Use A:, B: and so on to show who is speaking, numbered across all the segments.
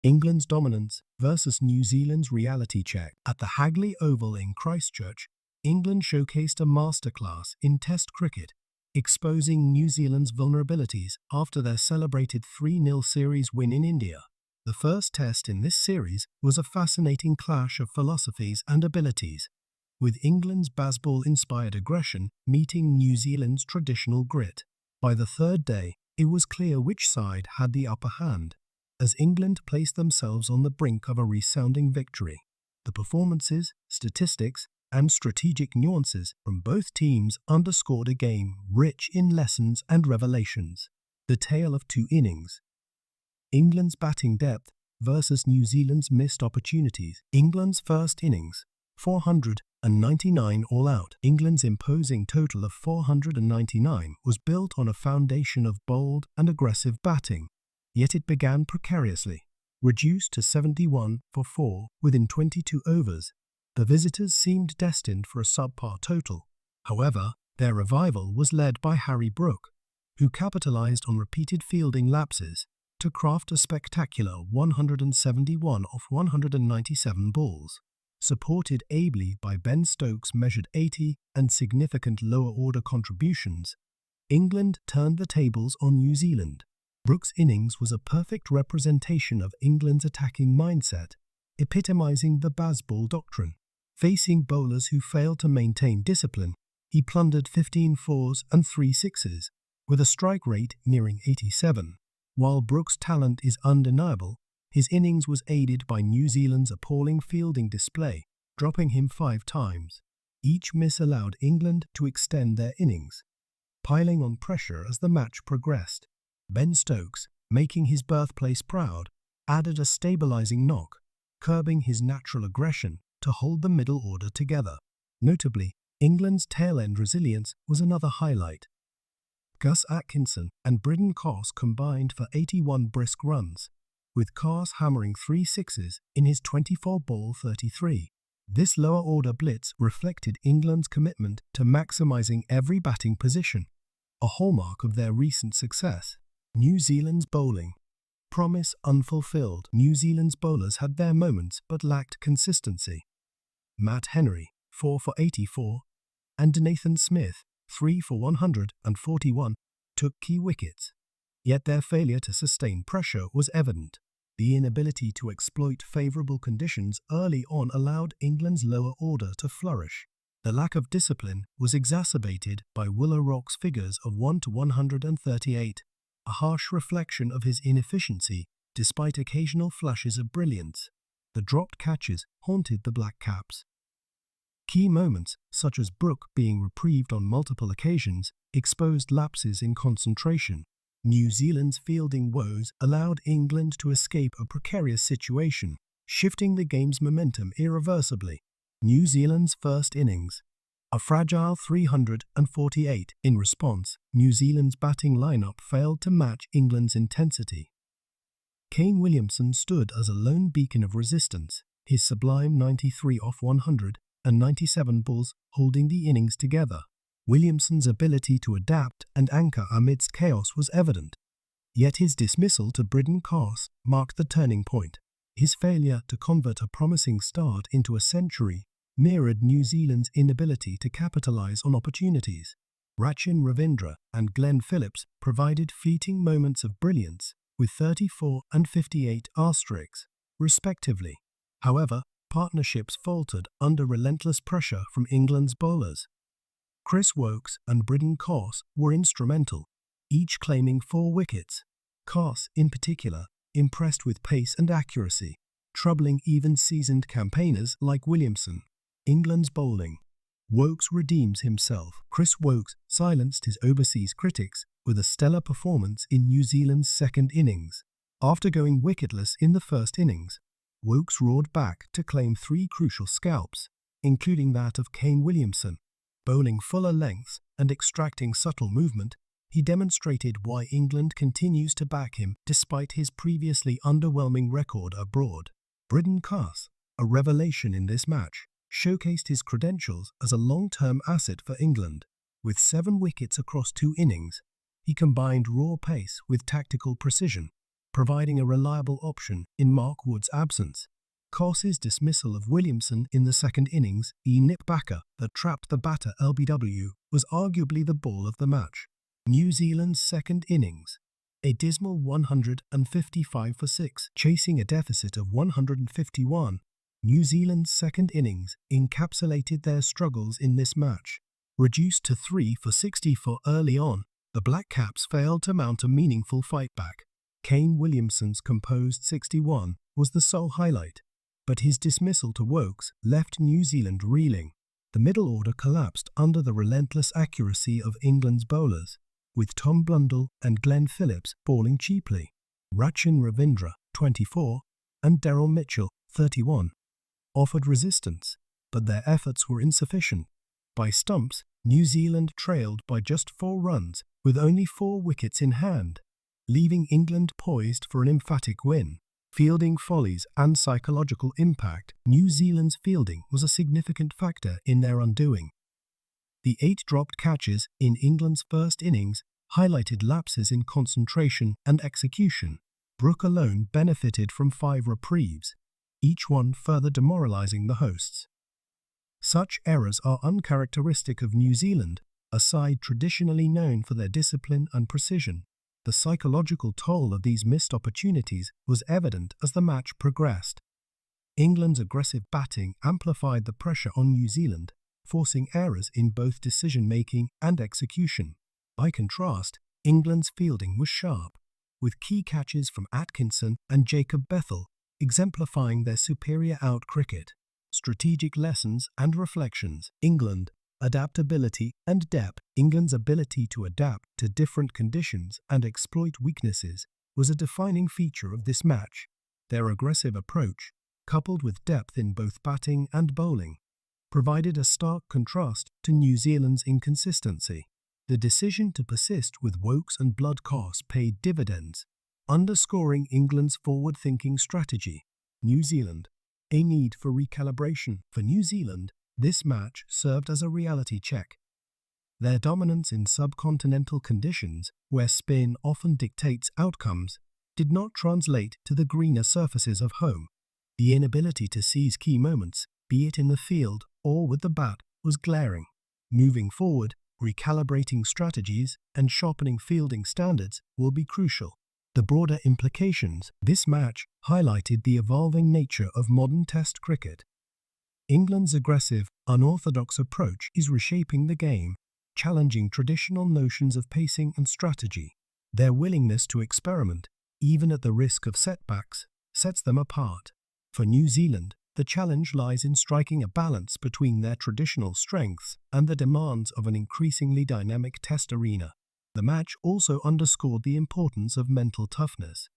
A: England's dominance versus New Zealand's reality check. At the Hagley Oval in Christchurch, England showcased a masterclass in Test cricket, exposing New Zealand's vulnerabilities after their celebrated 3-0 series win in India. The first test in this series was a fascinating clash of philosophies and abilities, with England's baseball-inspired aggression meeting New Zealand's traditional grit. By the third day, it was clear which side had the upper hand, as England placed themselves on the brink of a resounding victory. The performances, statistics, and strategic nuances from both teams underscored a game rich in lessons and revelations. The tale of two innings. England's batting depth versus New Zealand's missed opportunities. England's first innings, 499 all out. England's imposing total of 499 was built on a foundation of bold and aggressive batting, yet it began precariously. Reduced to 71 for 4 within 22 overs, the visitors seemed destined for a subpar total. However, their revival was led by Harry Brook, who capitalized on repeated fielding lapses to craft a spectacular 171 off 197 balls. Supported ably by Ben Stokes' measured 80 and significant lower-order contributions, England turned the tables on New Zealand. Brook's innings was a perfect representation of England's attacking mindset, epitomizing the baseball doctrine. Facing bowlers who failed to maintain discipline, he plundered 15 fours and 3 sixes, with a strike rate nearing 87. While Brook's talent is undeniable, his innings was aided by New Zealand's appalling fielding display, dropping him 5 times. Each miss allowed England to extend their innings, piling on pressure as the match progressed. Ben Stokes, making his birthplace proud, added a stabilizing knock, curbing his natural aggression to hold the middle order together. Notably, England's tail-end resilience was another highlight. Gus Atkinson and Bridden Coss combined for 81 brisk runs, with Coss hammering 3 sixes in his 24-ball 33. This lower-order blitz reflected England's commitment to maximizing every batting position, a hallmark of their recent success. New Zealand's bowling. Promise unfulfilled. New Zealand's bowlers had their moments but lacked consistency. Matt Henry, 4 for 84, and Nathan Smith, 3 for 141, took key wickets. Yet their failure to sustain pressure was evident. The inability to exploit favorable conditions early on allowed England's lower order to flourish. The lack of discipline was exacerbated by Willow Rock's figures of 1 to 138, a harsh reflection of his inefficiency despite occasional flashes of brilliance. The dropped catches haunted the Black Caps. Key moments, such as Brook being reprieved on multiple occasions, exposed lapses in concentration. New Zealand's fielding woes allowed England to escape a precarious situation, shifting the game's momentum irreversibly. New Zealand's first innings. A fragile 348. In response, New Zealand's batting lineup failed to match England's intensity. Kane Williamson stood as a lone beacon of resistance, his sublime 93 off 197 balls holding the innings together. Williamson's ability to adapt and anchor amidst chaos was evident. Yet his dismissal to Bridden Coss marked the turning point. His failure to convert a promising start into a century mirrored New Zealand's inability to capitalize on opportunities. Rachin Ravindra and Glenn Phillips provided fleeting moments of brilliance with 34 and 58 asterisks, respectively. However, partnerships faltered under relentless pressure from England's bowlers. Chris Woakes and Bridden Coss were instrumental, each claiming 4 wickets. Coss, in particular, impressed with pace and accuracy, troubling even seasoned campaigners like Williamson. England's bowling. Woakes redeems himself. Chris Woakes silenced his overseas critics with a stellar performance in New Zealand's second innings. After going wicketless in the first innings, Woakes roared back to claim 3 crucial scalps, including that of Kane Williamson. Bowling fuller lengths and extracting subtle movement, he demonstrated why England continues to back him despite his previously underwhelming record abroad. Bridden Coss, a revelation in this match, showcased his credentials as a long-term asset for England. With 7 wickets across 2 innings, he combined raw pace with tactical precision, providing a reliable option in Mark Wood's absence. Coss's dismissal of Williamson in the second innings, a nip-backer that trapped the batter LBW, was arguably the ball of the match. New Zealand's second innings. A dismal 155 for 6, chasing a deficit of 151. New Zealand's second innings encapsulated their struggles in this match. Reduced to 3 for 64 early on, the Black Caps failed to mount a meaningful fight back. Kane Williamson's composed 61 was the sole highlight, but his dismissal to Woakes left New Zealand reeling. The middle order collapsed under the relentless accuracy of England's bowlers, with Tom Blundell and Glenn Phillips bowling cheaply. Rachin Ravindra, 24, and Daryl Mitchell, 31, offered resistance, but their efforts were insufficient. By stumps, New Zealand trailed by just 4 runs, with only 4 wickets in hand, leaving England poised for an emphatic win. Fielding follies and psychological impact. New Zealand's fielding was a significant factor in their undoing. The 8 dropped catches in England's first innings highlighted lapses in concentration and execution. Brooke alone benefited from 5 reprieves, each one further demoralizing the hosts. Such errors are uncharacteristic of New Zealand, a side traditionally known for their discipline and precision. The psychological toll of these missed opportunities was evident as the match progressed. England's aggressive batting amplified the pressure on New Zealand, forcing errors in both decision-making and execution. By contrast, England's fielding was sharp, with key catches from Atkinson and Jacob Bethell exemplifying their superior out-cricket. Strategic lessons and reflections. England. Adaptability and depth. England's ability to adapt to different conditions and exploit weaknesses was a defining feature of this match. Their aggressive approach, coupled with depth in both batting and bowling, provided a stark contrast to New Zealand's inconsistency. The decision to persist with Woakes and Blood-Coss paid dividends, underscoring England's forward-thinking strategy. New Zealand. A need for recalibration. For New Zealand, this match served as a reality check. Their dominance in subcontinental conditions, where spin often dictates outcomes, did not translate to the greener surfaces of home. The inability to seize key moments, be it in the field or with the bat, was glaring. Moving forward, recalibrating strategies and sharpening fielding standards will be crucial. The broader implications. This match highlighted the evolving nature of modern Test cricket. England's aggressive, unorthodox approach is reshaping the game, challenging traditional notions of pacing and strategy. Their willingness to experiment, even at the risk of setbacks, sets them apart. For New Zealand, the challenge lies in striking a balance between their traditional strengths and the demands of an increasingly dynamic Test arena. The match also underscored the importance of mental toughness.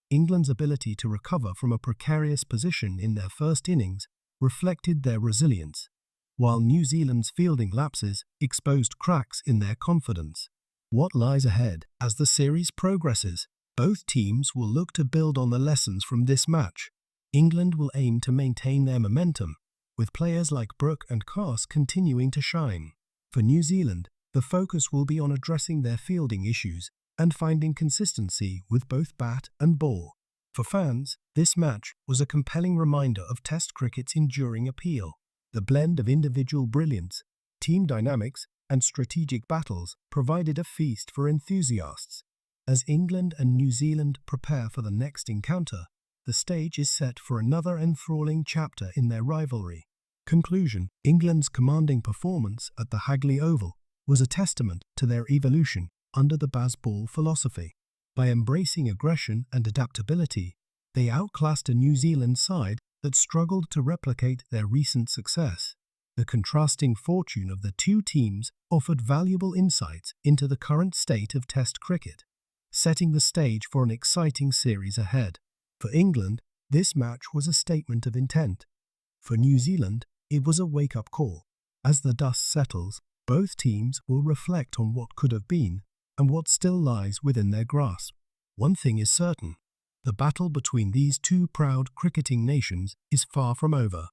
A: England's ability to recover from a precarious position in their first innings reflected their resilience, while New Zealand's fielding lapses exposed cracks in their confidence. What lies ahead? As the series progresses, both teams will look to build on the lessons from this match. England will aim to maintain their momentum, with players like Brooke and Coss continuing to shine. For New Zealand, the focus will be on addressing their fielding issues and finding consistency with both bat and ball. For fans, this match was a compelling reminder of Test cricket's enduring appeal. The blend of individual brilliance, team dynamics, and strategic battles provided a feast for enthusiasts. As England and New Zealand prepare for the next encounter, the stage is set for another enthralling chapter in their rivalry. Conclusion. England's commanding performance at the Hagley Oval was a testament to their evolution under the Bazball philosophy. By embracing aggression and adaptability, they outclassed a New Zealand side that struggled to replicate their recent success. The contrasting fortune of the two teams offered valuable insights into the current state of Test cricket, setting the stage for an exciting series ahead. For England, this match was a statement of intent. For New Zealand, it was a wake-up call. As the dust settles, both teams will reflect on what could have been and what still lies within their grasp. One thing is certain: the battle between these two proud cricketing nations is far from over.